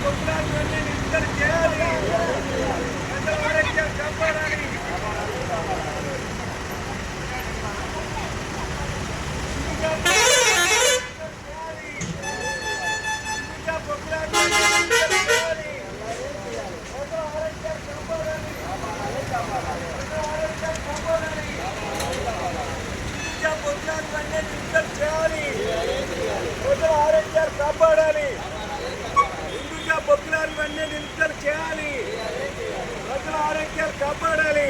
పొక్కులాన్ని విడుదల చేయాలి. ప్రజల ఆరోగ్యాన్ని కాపాడాలి. ప్రజల ఆరోగ్యాన్ని కాపాడాలి. హిందూగా బొక్కులాన్ని విడుదల చేయాలి. ప్రజల ఆరోగ్యాలు కాపాడాలి.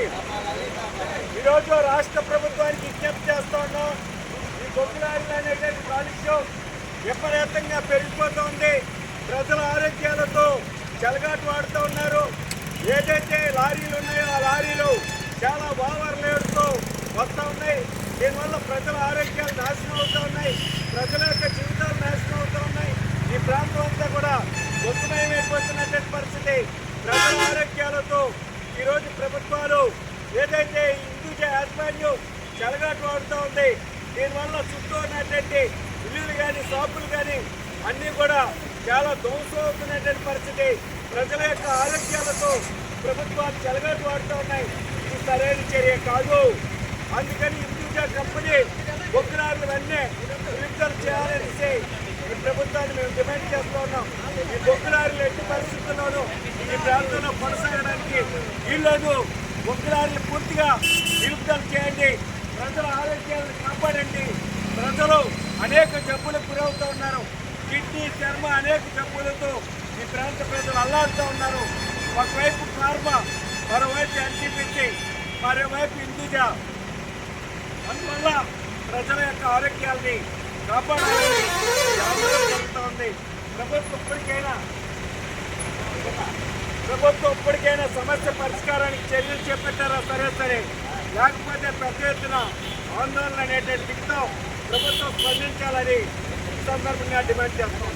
ఈరోజు రాష్ట్ర ప్రభుత్వానికి విజ్ఞప్తి చేస్తా ఉన్నాం. ఈ బొక్కులారీలు అనేటువంటి కాలుష్యం విపరీతంగా పెరిగిపోతుంది. ప్రజల ఆరోగ్యాలతో చెలగాటు వాడుతూ ఉన్నారు. ఏదైతే లారీలు ఉన్నాయో ఆ లారీలు చాలా ఓవర్లోడ్తో వస్తూ ఉన్నాయి. దీనివల్ల ప్రజల ఆరోగ్యాలు నాశనం అవుతూ ఉన్నాయి. ప్రజల యొక్క జీవితాలు నాశనం అవుతూ ఉన్నాయి. ఈ ప్రాంతం అంతా కూడా దుఃఖమయమైపోతున్నటువంటి పరిస్థితి. ప్రజల ఆరోగ్యాలతో ఈరోజు ప్రభుత్వాలు ఏదైతే హిందూజ యాజమాన్యం చెలగాటు వాడుతూ ఉంది. దీనివల్ల చుట్టూ ఉన్నటువంటి ఇల్లులు కానీ షాపులు కానీ అన్నీ కూడా చాలా ధ్వంసం అవుతున్నటువంటి పరిస్థితి. ప్రజల యొక్క ఆరోగ్యాలతో ప్రభుత్వాలు చెలగాటు వాడుతూ ఉన్నాయి. ఇది సరైన చర్య కాదు. అందుకని హిందూజా కంపెనీ బొక్కులారులన్నీ విడుదల చేయాలనేసి ఈ ప్రభుత్వాన్ని మేము డిమాండ్ చేస్తూ ఉన్నాం. ఈ బొక్కులారులు ఎట్టి పరిస్థితుల్లోనూ ఈ ప్రాంతంలో కొనసాగడానికి వీల్లేదు. బొక్కులారులు పూర్తిగా విడుదల చేయండి. ప్రజల ఆరోగ్యాలను కాపాడండి. ప్రజలు అనేక జబ్బులకు గురవుతూ ఉన్నారు. కిడ్నీ, చర్మ అనేక జబ్బులతో ఈ ప్రాంత ప్రజలు అల్లాడుతూ ఉన్నారు. ఒకవైపు కార్బా, మరోవైపు ఎన్టీపీసీ, మరోవైపు హిందూజా. అందువల్ల ప్రజల యొక్క ఆరోగ్యాల్ని కాపాడాలని జరుగుతూ ఉంది. ప్రభుత్వం ఇప్పటికైనా సమస్య పరిష్కారానికి చర్యలు చేపట్టారా సరే, లేకపోతే పెద్ద ఎత్తున ఆందోళన అనేటువంటి దిగుతాం. ప్రభుత్వం స్పందించాలని ఈ సందర్భంగా డిమాండ్ చేస్తాం.